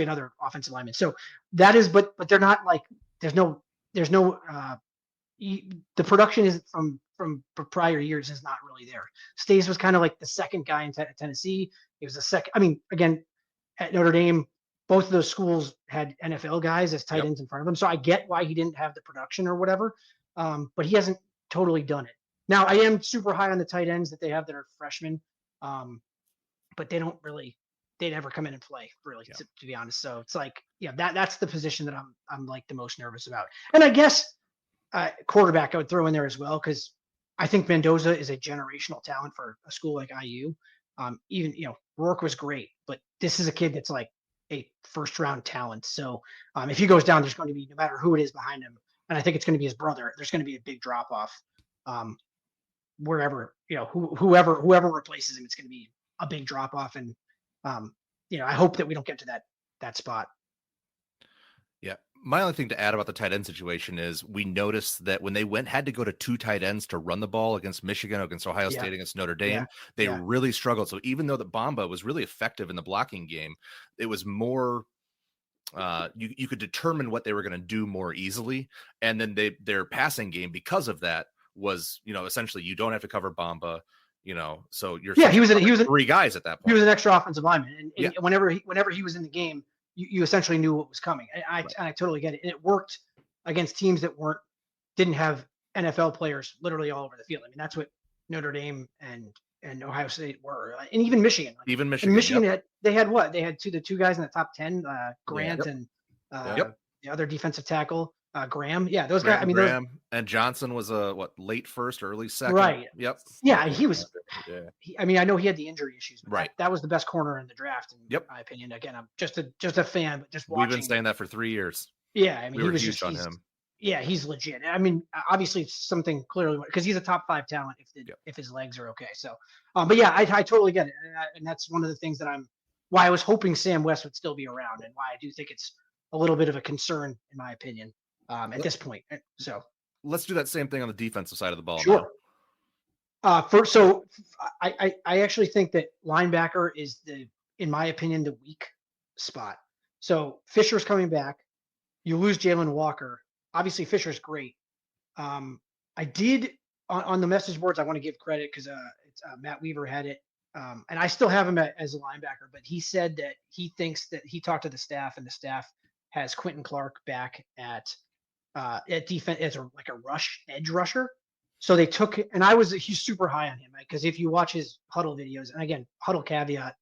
another offensive lineman. So that is, but they're not like, there's no the production is from prior years is not really there. Stace was kind of like the second guy in Tennessee. He was the second. I mean, again, at Notre Dame, both of those schools had NFL guys as tight ends in front of them. So I get why he didn't have the production or whatever, but he hasn't totally done it. Now, I am super high on the tight ends that they have that are freshmen, but they never come in and play really, to be honest. So it's like, that's the position that I'm like the most nervous about. And I guess quarterback I would throw in there as well, because I think Mendoza is a generational talent for a school like IU. Even, Rourke was great, but this is a kid that's like a first round talent. So if he goes down, there's going to be, no matter who it is behind him, and I think it's going to be his brother, there's going to be a big drop off. Wherever, whoever replaces him, it's going to be a big drop off. And, I hope that we don't get to that spot. Yeah. My only thing to add about the tight end situation is we noticed that when they had to go to 2 tight ends to run the ball against Michigan, against Ohio State, against Notre Dame, they really struggled. So even though the Bamba was really effective in the blocking game, it was more you could determine what they were going to do more easily. And then their passing game, because of that, was, essentially you don't have to cover Bamba, so you're he was 3 guys at that point. He was an extra offensive lineman, and whenever he was in the game, you essentially knew what was coming. I totally get it. And it worked against teams that didn't have NFL players literally all over the field. I mean, that's what Notre Dame and Ohio State were, and even Michigan. Even Michigan. Michigan they had what? They had the 2 guys in the top 10, Grant and the other defensive tackle, Graham. Yeah, those guys. I mean, Graham and Johnson was late first, early second. Right. Yep. Yeah, he was. I mean, I know he had the injury issues, but right. that was the best corner in the draft, in my opinion. Again, I'm just a fan, but just watching. We've been saying that for 3 years. Yeah, I mean, we were huge on him. Yeah, he's legit. I mean, obviously, it's something clearly because he's a top 5 talent if his legs are okay. So, but yeah, I totally get it, and that's one of the things that why I was hoping Sam West would still be around, and why I do think it's a little bit of a concern, in my opinion, at this point. So let's do that same thing on the defensive side of the ball. Sure. I actually think that linebacker is in my opinion, the weak spot. So Fisher's coming back. You lose Jalen Walker. Obviously, Fisher's great. I did on the message boards. I want to give credit because Matt Weaver had it, and I still have him as a linebacker. But he said that he thinks that he talked to the staff, and the staff has Quentin Clark back at defense as a edge rusher. So they took, and he's super high on him because if you watch his huddle videos, and again, huddle caveat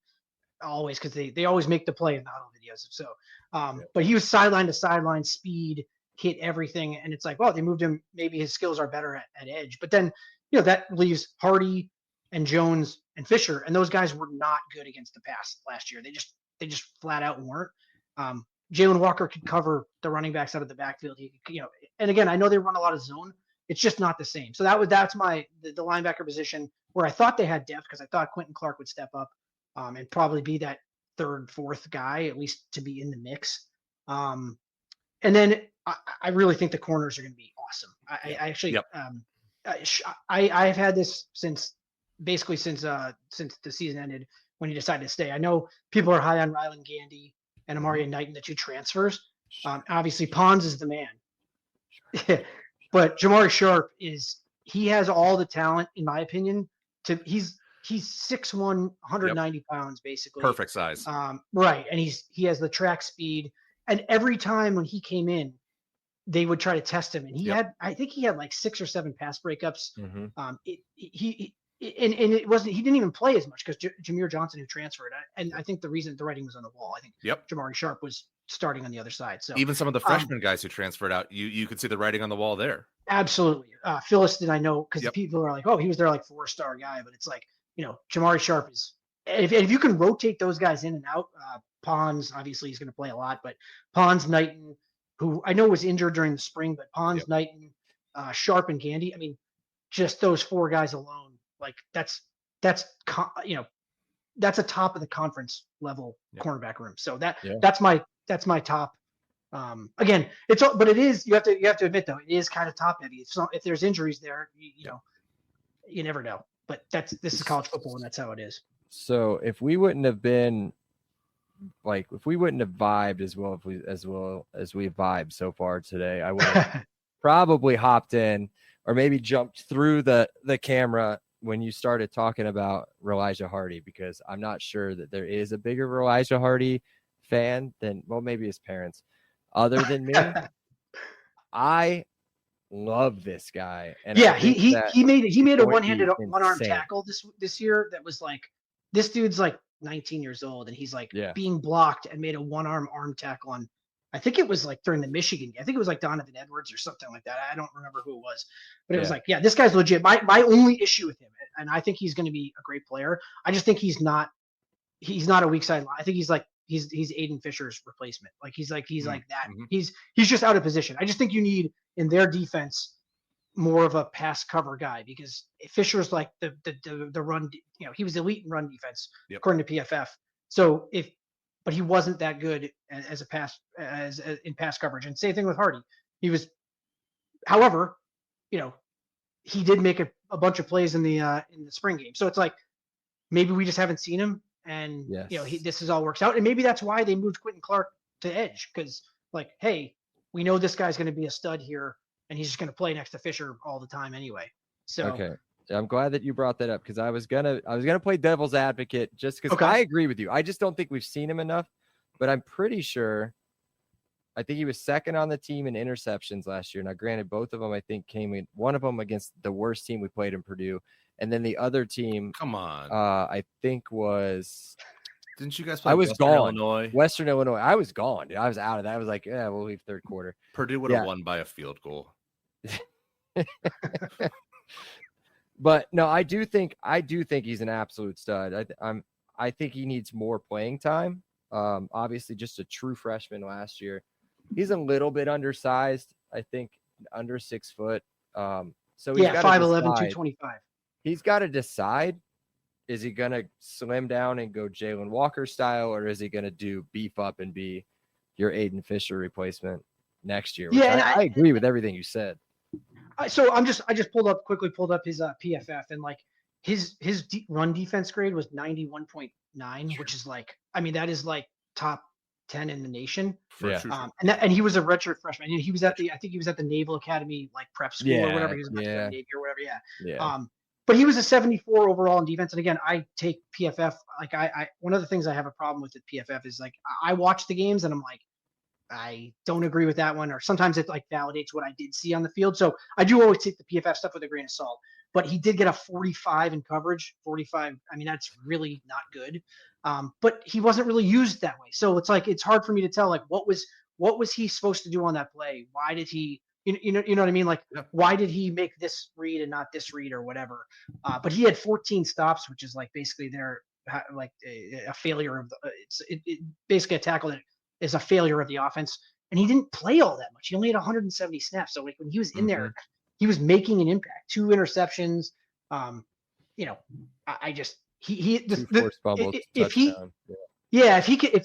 always because they always make the play in the huddle videos. So, but he was sideline to sideline, speed, hit everything, and it's like, well, they moved him. Maybe his skills are better at edge, but then that leaves Hardy and Jones and Fisher, and those guys were not good against the pass last year. They just flat out weren't. Jalen Walker could cover the running backs out of the backfield. He and again, I know they run a lot of zone. It's just not the same. So that's the linebacker position where I thought they had depth because I thought Quentin Clark would step up and probably be that 3rd, 4th guy, at least to be in the mix. And then I really think the corners are going to be awesome. I actually, I've had this since the season ended when he decided to stay. I know people are high on Rylan Gandy and Amari Knighton, the 2 transfers. Obviously, Pons is the man. But Jamari Sharp he has all the talent, in my opinion. He's 6'1", 190 pounds, basically. Perfect size. Right, and he has the track speed. And every time when he came in, they would try to test him, and I think he had like 6 or 7 pass breakups. Mm-hmm. It wasn't. He didn't even play as much because Jameer Johnson, who transferred, and I think the reason the writing was on the wall. I think Jamari Sharp was starting on the other side. So even some of the freshman guys who transferred out, you could see the writing on the wall there. Absolutely, Phyllis did I know because people are like, oh, he was their like 4-star guy, but it's like Jamari Sharp is. If you can rotate those guys in and out, Pons obviously he's going to play a lot, but Pons, Knighton, who I know was injured during the spring, but Pons, Knighton, Sharp, and Gandy. I mean, just those 4 guys alone. Like that's a top of the conference level cornerback room. So that's my top. Again, but you have to admit though, it is kind of top heavy. If there's injuries there, you never know. But this is college football, and that's how it is. So if we wouldn't have vibed as well as we vibed so far today, I would have probably hopped in or maybe jumped through the camera when you started talking about Elijah Hardy, because I'm not sure that there is a bigger Elijah Hardy fan than, well, maybe his parents, other than me. I love this guy. And he made a one-handed one-arm tackle this year that was like, this dude's like 19 years old and he's like being blocked and made a one-arm tackle on, I think it was like during the Michigan game. I think it was like Donovan Edwards or something like that. I don't remember who it was, but it was like, yeah, this guy's legit. My only issue with him, and I think he's going to be a great player. I just think he's not a weak side line. I think he's Aiden Fisher's replacement. Like he's like that. Mm-hmm. He's just out of position. I just think you need in their defense more of a pass cover guy, because Fisher's like the run, he was elite in run defense according to PFF. So but he wasn't that good as a pass in pass coverage. And same thing with Hardy. He was, however, he did make a bunch of plays in the spring game. So it's like, maybe we just haven't seen him, and this is all works out. And maybe that's why they moved Quentin Clark to edge, because like, hey, we know this guy's going to be a stud here, and he's just going to play next to Fisher all the time anyway. So okay, I'm glad that you brought that up, because I was gonna play devil's advocate, just because I agree with you. I just don't think we've seen him enough, but I'm pretty sure. I think he was second on the team in interceptions last year. Now, granted, both of them I think came in. One of them against the worst team we played in Purdue, and then the other team. Come on, I think was. Didn't you guys play? I was Western gone. Illinois. Western Illinois. I was gone. Dude. I was out of that. I was like, yeah, we'll leave third quarter. Purdue would have won by a field goal. But no, I do think he's an absolute stud. I think he needs more playing time. Obviously, just a true freshman last year. He's a little bit undersized. I think under 6 foot. So he's 5'11", 225. He's got to decide. Is he going to slim down and go Jalen Walker style, or is he going to beef up and be your Aiden Fisher replacement next year? I agree with everything you said. So I just pulled up his PFF, and like his run defense grade was 91.9, which is like, I mean, that is like top 10 in the nation. And he was a redshirt freshman. He was I think he was at the Naval Academy like prep school or whatever. He was about to go to Navy or whatever. Yeah. But he was a 74 overall in defense. And again, I take PFF. Like I one of the things I have a problem with PFF is like, I watch the games and I'm like, I don't agree with that one. Or sometimes it like validates what I did see on the field. So I do always take the PFF stuff with a grain of salt, but he did get a 45 in coverage. 45. I mean, that's really not good. But he wasn't really used that way. So it's like, it's hard for me to tell, like, what was he supposed to do on that play? Why did he, you know what I mean? Like, why did he make this read and not this read or whatever? But he had 14 stops, which is like basically a failure of basically a tackle that is a failure of the offense. And he didn't play all that much. He only had 170 snaps. So like when he was in there, he was making an impact. 2 interceptions. I just if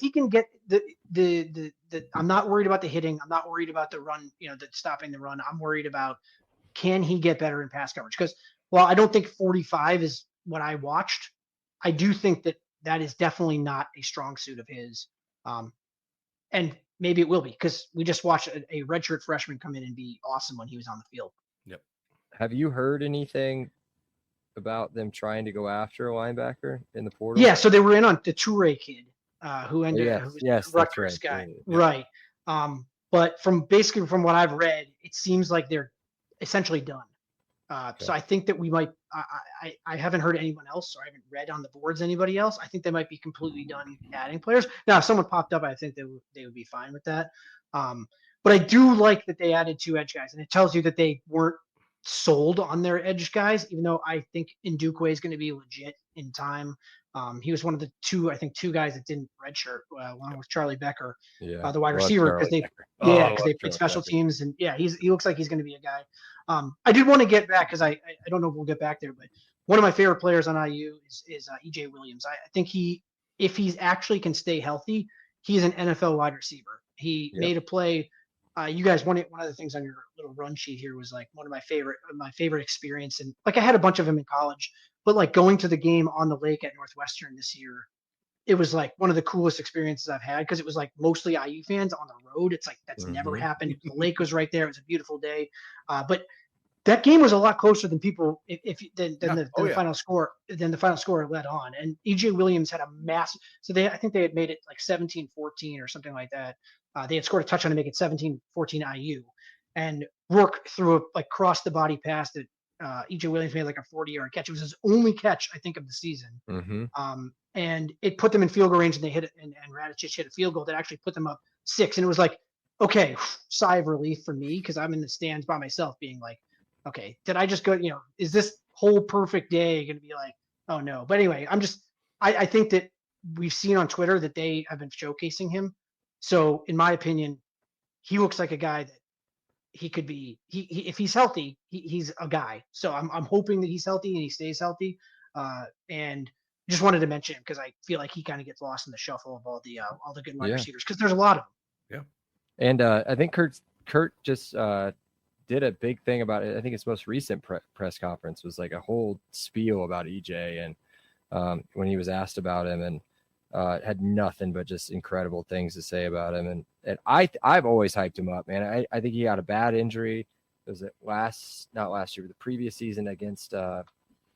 he can get the I'm not worried about the hitting. I'm not worried about the run, the stopping the run. I'm worried about, can he get better in pass coverage? Because while I don't think 45 is what I watched, I do think that is definitely not a strong suit of his. And maybe it will be, because we just watched a redshirt freshman come in and be awesome when he was on the field. Yep. Have you heard anything about them trying to go after a linebacker in the portal? Yeah, so they were in on the Toure kid, who ended up yes, Rutgers guy. Yeah. Right. But from what I've read, it seems like they're essentially done. So I think that we might. I haven't heard anyone else, or I haven't read on the boards anybody else. I think they might be completely done adding players. Now, if someone popped up, I think they would be fine with that. But I do like that they added 2 edge guys, and it tells you that they weren't sold on their edge guys, even though I think Ndukwe is going to be legit in time. He was one of the 2 guys that didn't redshirt. One was Charlie Becker, the wide receiver, because they played special teams, and he looks like he's going to be a guy. I did want to get back, because I don't know if we'll get back there, but one of my favorite players on IU is EJ Williams. I think if he actually can stay healthy, he's an NFL wide receiver. He made a play. You guys, one of the things on your little run sheet here was like one of my favorite experience. And like, I had a bunch of them in college, but like going to the game on the lake at Northwestern this year, it was like one of the coolest experiences I've had, because it was like mostly IU fans on the road. It's like, that's never happened. The lake was right there. It was a beautiful day. But that game was a lot closer than people, than the final score, than the final score led on. And EJ Williams had a massive, so I think they had made it like 17-14 or something like that. They had scored a touchdown to make it 17-14 IU, and Rourke threw a cross the body pass that EJ Williams made like a 40-yard catch. It was his only catch, I think, of the season. And it put them in field goal range, and they hit it, and Radicic hit a field goal that actually put them up 6. And it was like, okay, sigh of relief for me because I'm in the stands by myself being like, okay, did I just go, is this whole perfect day going to be like, oh no. But anyway, I think that we've seen on Twitter that they have been showcasing him. So in my opinion, he looks like a guy that he could be, he if he's healthy, he's a guy. So I'm hoping that he's healthy and he stays healthy. And just wanted to mention him because I feel like he kind of gets lost in the shuffle of all the good wide receivers because there's a lot of them. Yeah. And I think Kurt just did a big thing about it. I think his most recent press conference was like a whole spiel about EJ and when he was asked about him and had nothing but just incredible things to say about him. And I've always hyped him up, man. I think he had a bad injury. Was it not last year, but the previous season against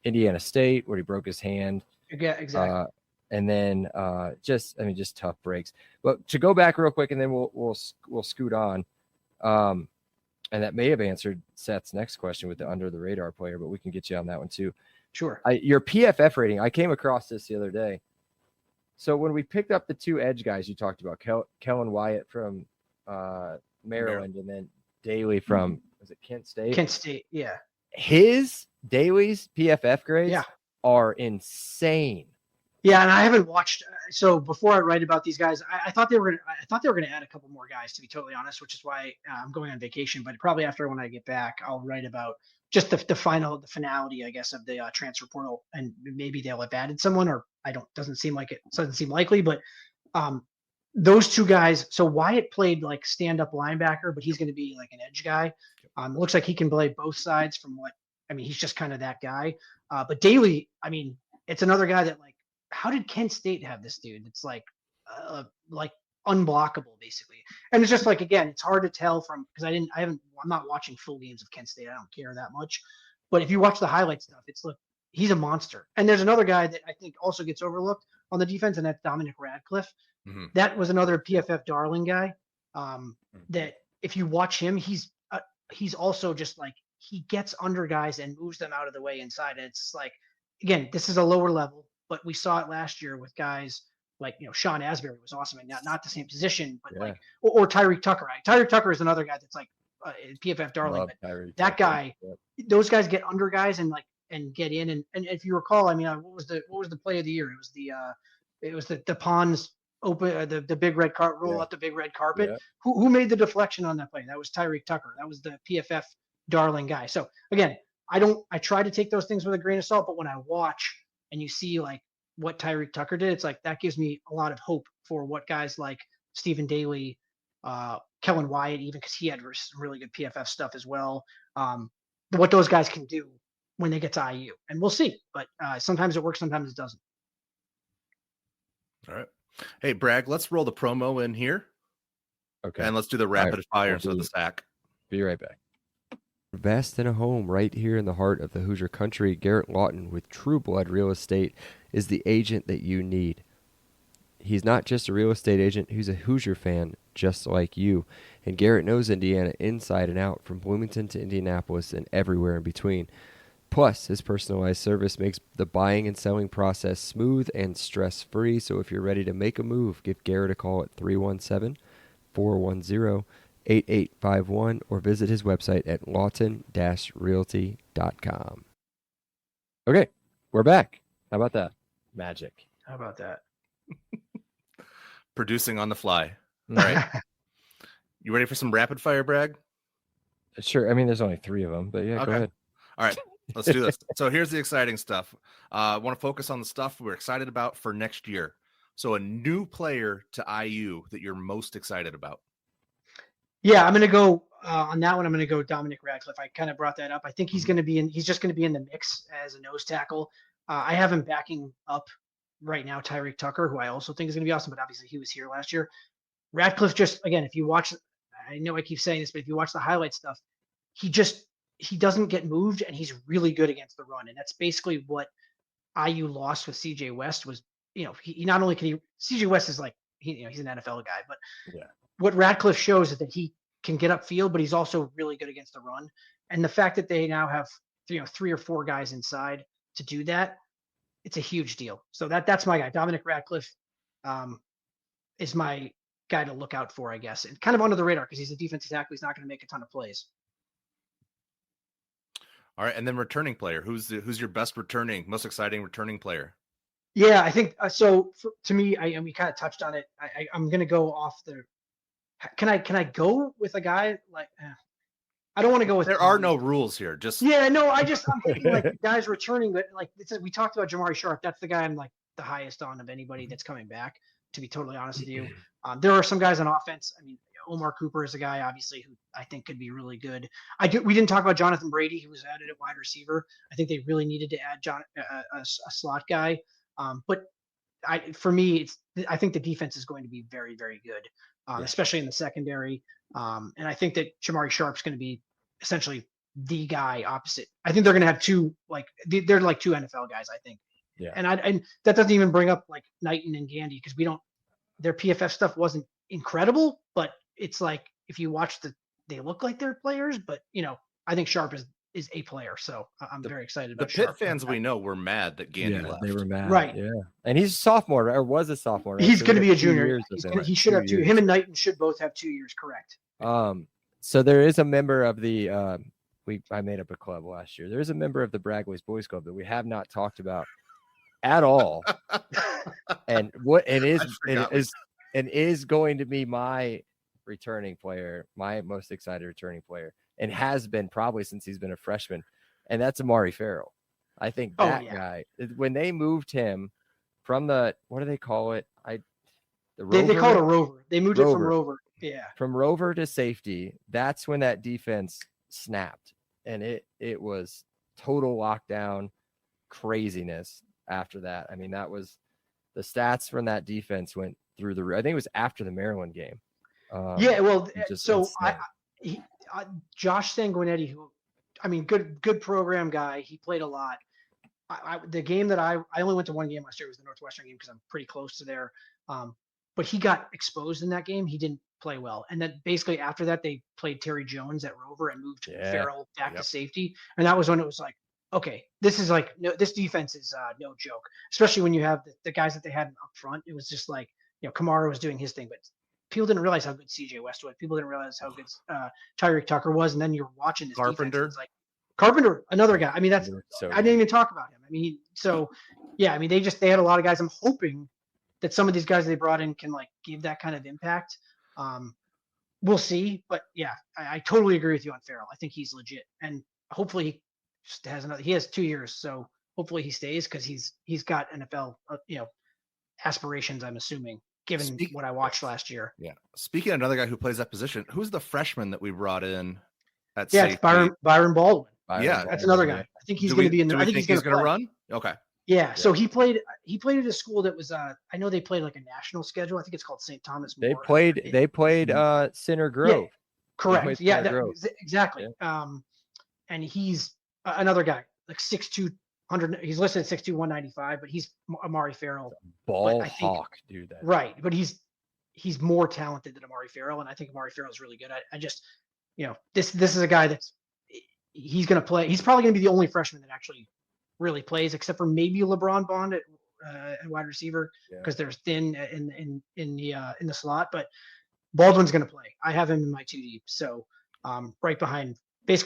Indiana State where he broke his hand. Yeah, exactly. And then just tough breaks. But to go back real quick, and then we'll scoot on. And that may have answered Seth's next question with the under the radar player, but we can get you on that one too. Sure. Your PFF rating. I came across this the other day. So when we picked up the two edge guys you talked about, Kellen Wyatt from Maryland, and then Daly from was it Kent State? Kent State, yeah. His Daly's PFF grades are insane. Yeah, and I haven't watched. So before I write about these guys, I thought they were gonna add a couple more guys. To be totally honest, which is why I'm going on vacation. But probably after when I get back, I'll write about just the finality, I guess, of the transfer portal, and maybe they'll have added someone, or doesn't seem likely. But those two guys. So Wyatt played like stand-up linebacker, but he's going to be like an edge guy. It looks like he can play both sides. He's just kind of that guy. But Daly, it's another guy that like. How did Kent State have this dude? It's like unblockable basically. And it's just like, again, it's hard to tell from, because I'm not watching full games of Kent State. I don't care that much, but if you watch the highlight stuff, he's a monster. And there's another guy that I think also gets overlooked on the defense, and that's Dominic Radcliffe. Mm-hmm. That was another PFF darling guy. That if you watch him, he's also just like, he gets under guys and moves them out of the way inside. And it's like, again, this is a lower level. But we saw it last year with guys like, Sean Asbury was awesome, and not the same position, but or Tyreek Tucker. Tyreek Tucker is another guy that's like PFF darling. That guy, those guys get under guys and get in. And if you recall, what was the play of the year? It was the Pons open the big red carpet, roll out the big red carpet. Yeah. Who made the deflection on that play? That was Tyreek Tucker. That was the PFF darling guy. So again, I try to take those things with a grain of salt, but when I watch and you see like what Tyreek Tucker did, it's like that gives me a lot of hope for what guys like Stephen Daly, Kellen Wyatt, even because he had really good PFF stuff as well. What those guys can do when they get to IU, and we'll see. But sometimes it works, sometimes it doesn't. All right, hey Bragg, let's roll the promo in here. Okay, and let's do the rapid fire instead of the sack. Be right back. Invest in a home right here in the heart of the Hoosier country. Garrett Lawton with True Blood Real Estate is the agent that you need. He's not just a real estate agent, he's a Hoosier fan just like you. And Garrett knows Indiana inside and out, from Bloomington to Indianapolis and everywhere in between. Plus, his personalized service makes the buying and selling process smooth and stress-free. So if you're ready to make a move, give Garrett a call at 317-410-8851 or visit his website at lawton-realty.com. Okay, we're back. How about that? Magic. How about that? Producing on the fly. All right. You ready for some rapid fire, Bragg? Sure. There's only 3 of them, but yeah, okay. Go ahead. All right, let's do this. So here's the exciting stuff. I want to focus on the stuff we're excited about for next year. So a new player to IU that you're most excited about. Yeah, I'm going to go on that one. I'm going to go Dominic Radcliffe. I kind of brought that up. I think he's just going to be in the mix as a nose tackle. I have him backing up right now Tyreek Tucker, who I also think is going to be awesome, but obviously he was here last year. Radcliffe, just again, if you watch, I know I keep saying this, but if you watch the highlight stuff, he doesn't get moved, and he's really good against the run. And that's basically what IU lost with CJ West was, he not only can CJ West is like, he's an NFL guy, but what Radcliffe shows is that he can get upfield, but he's also really good against the run. And the fact that they now have 3 or 4 guys inside to do that, it's a huge deal. So that's my guy. Dominic Radcliffe is my guy to look out for, I guess, and kind of under the radar because he's a defensive tackle. He's not going to make a ton of plays. All right, and then returning player. Who's your best returning, most exciting returning player? Yeah, I think so. To me, we kind of touched on it. I'm going to go off the. Can I go with a guy like? I don't want to go with. There are no rules here. Just yeah, no. I'm thinking like guys returning, but like we talked about Jamari Sharp. That's the guy I'm like the highest on of anybody that's coming back. To be totally honest with you, there are some guys on offense. I mean, Omar Cooper is a guy obviously who I think could be really good. We didn't talk about Jonathan Brady, who was added at wide receiver. I think they really needed to add a slot guy. But for me, I think the defense is going to be very, very good, especially in the secondary. And I think that Jamari Sharp's going to be essentially the guy opposite. I think they're going to have they're like two NFL guys, I think. Yeah. And that doesn't even bring up like Knighton and Gandy because their PFF stuff wasn't incredible, but it's like if you watch they look like they're players, but I think Sharp is a player. So I'm very excited about the Pitt Sharp. fans we know were mad that Gandy left. They were mad. Right. Yeah. And he's a sophomore, or was a sophomore. Right? He's So going to we be a got 2 junior. years with him. He should have 2. Him and Knighton should both have 2 years, correct? So there is a member of the I made up a club last year. There is a member of the Bragg Boys Boys Club that we have not talked about at all. and is going to be my returning player, my most excited returning player, and has been probably since he's been a freshman, and that's Amari Farrell. I think that guy, when they moved him from what do they call it? They call it a rover. They moved it from rover. Yeah. From rover to safety. That's when that defense snapped, and it was total lockdown craziness after that. I mean, that was the stats from that defense went through the. I think it was after the Maryland game. Yeah, well, so Josh Sanguinetti, who, I mean, good program guy. He played a lot. The game that I only went to one game last year was the Northwestern game because I'm pretty close to there. But he got exposed in that game. He didn't play well. And then basically after that, they played Terry Jones at rover and moved Farrell back to safety. And that was when it was like, okay, this is like, this defense is no joke, especially when you have the guys that they had up front. It was just like, Kamara was doing his thing, but people didn't realize how good CJ Westwood. People didn't realize how good Tyreek Tucker was. And then you're watching this Carpenter. Defense, like Carpenter, another guy. I mean, I didn't even talk about him. I mean, they had a lot of guys. I'm hoping that some of these guys they brought in can like give that kind of impact. We'll see, but yeah, I totally agree with you on Farrell. I think he's legit, and hopefully he just has he has 2 years, so hopefully he stays because he's got NFL aspirations. I'm assuming, given what I watched last year. Yeah. Speaking of another guy who plays that position, who's the freshman that we brought in at safety? It's Byron Baldwin. Yeah, that's another guy. I think he's going to be in there. I think he's going to run. Okay. Yeah, so he played at a school that was I know they played like a national schedule. I think it's called St. Thomas More. They played Center Grove. Yeah, correct. Yeah, exactly. Yeah. And he's another guy, like 6'2", 100. He's listed at 6'2", 195, but he's Amari Farrell. Hawk, dude. Right, but he's more talented than Amari Farrell, and I think Amari Farrell is really good. I just, this is a guy he's going to play. He's probably going to be the only freshman that actually really plays, except for maybe LeBron Bond at wide receiver because they're thin in the slot. But Baldwin's going to play. I have him in my 2 deep, so right behind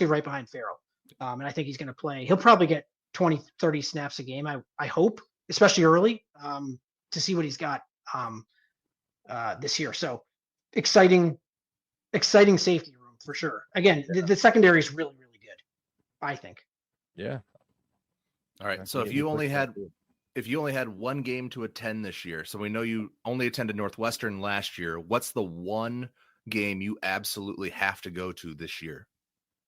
Farrell. And I think he's going to play. He'll probably get 20, 30 snaps a game. I hope, especially early, to see what he's got this year. So exciting safety room for sure. Again, the secondary is really, really good, I think. Yeah. All right. So if you only had one game to attend this year, so we know you only attended Northwestern last year, what's the one game you absolutely have to go to this year?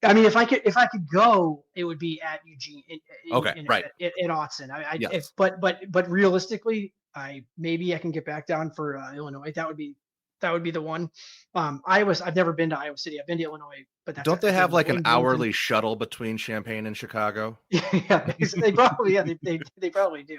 I mean, if I could go, it would be at Eugene. Right. At Autzen. But realistically, maybe I can get back down for Illinois. That would be the one. I've never been to Iowa City. I've been to Illinois, but don't they have like an hourly shuttle between Champaign and Chicago? Yeah, they probably they probably do.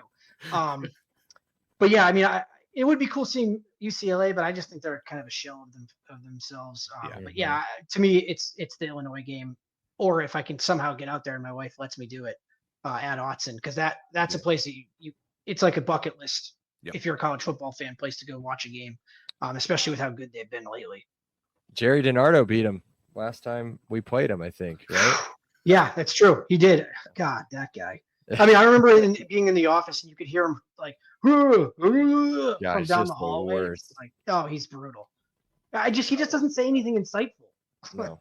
But yeah, I mean, it would be cool seeing UCLA, but I just think they're kind of a shell of themselves. But yeah, to me, it's the Illinois game, or if I can somehow get out there and my wife lets me do it at Autzen, because that's a place that you it's like a bucket list if you're a college football fan, place to go watch a game. especially with how good they've been lately. Jerry DiNardo beat him last time we played him, I think, right? Yeah, that's true. He did. God, that guy. I mean, I remember being in the office and you could hear him like from down the hallway. It's like, oh, he's brutal. He just doesn't say anything insightful. No,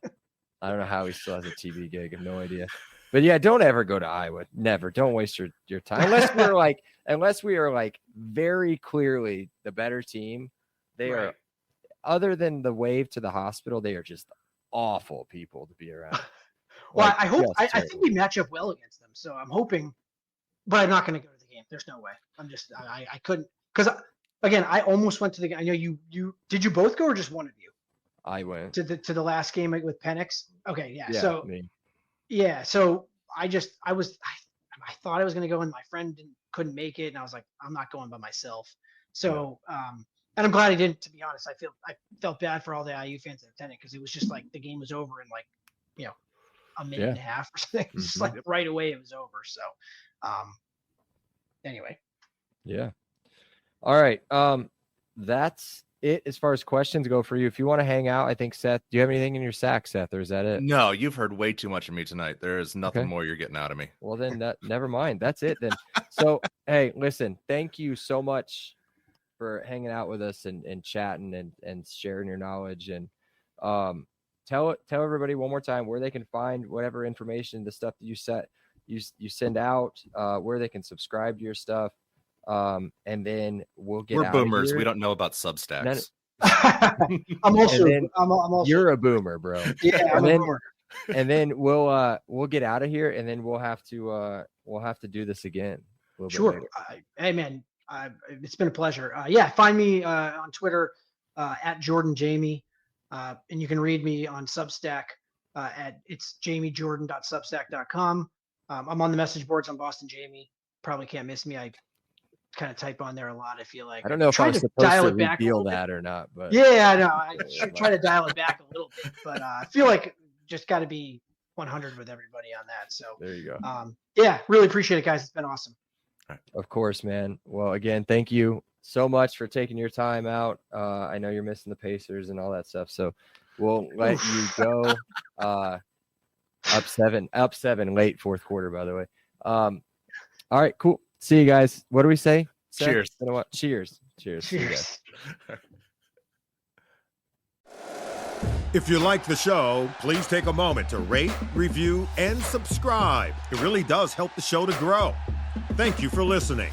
I don't know how he still has a TV gig. I have no idea. But yeah, don't ever go to Iowa. Never. Don't waste your time unless we are like very clearly the better team. They are, other than the wave to the hospital, they are just awful people to be around. Well, Like, I think we match up well against them, so I'm hoping, but I'm not going to go to the game. There's no way. I couldn't, because again, I almost went to the game. I know you did you both go or just one of you? I went to the last game with Penix. Okay, yeah. So me. Yeah, so I thought I was going to go and my friend couldn't make it, and I was like, I'm not going by myself. So and I'm glad I didn't. To be honest, I felt bad for all the IU fans that attended because it was just like the game was over in like a minute and a half or something. Just like right away it was over. So anyway. Yeah. All right. That's it as far as questions go for you. If you want to hang out, I think Seth, do you have anything in your sack, Seth, or is that it? No, you've heard way too much of me tonight. There is nothing more you're getting out of me. Well, then never mind. That's it then. So, hey, listen, thank you so much for hanging out with us and chatting and sharing your knowledge. And tell everybody one more time where they can find whatever information, the stuff that you send out, where they can subscribe to your stuff. And then we're boomers. We don't know about Substacks. I'm also you're a boomer, bro. Yeah, I'm a boomer. And then we'll get out of here, and then we'll have to do this again. Sure. Hey man, it's been a pleasure. Find me on Twitter at Jordan Jamie, and you can read me on Substack at it's jamiejordan.substack.com. I'm on the message boards on Boston Jamie. Probably can't miss me. I kind of type on there a lot. I feel like I don't know if I'm supposed to reveal that or not, but yeah, I know. I should try to dial it back a little bit, but I feel like just got to be 100 with everybody on that. So there you go. Really appreciate it, guys. It's been awesome. Of course, man. Well, again, thank you so much for taking your time out. I know you're missing the Pacers and all that stuff, so we'll let you go. Up seven, late fourth quarter, by the way. All right, cool. See you guys. What do we say? Seth? Cheers. You know what? Cheers. Cheers. If you like the show, please take a moment to rate, review, and subscribe. It really does help the show to grow. Thank you for listening.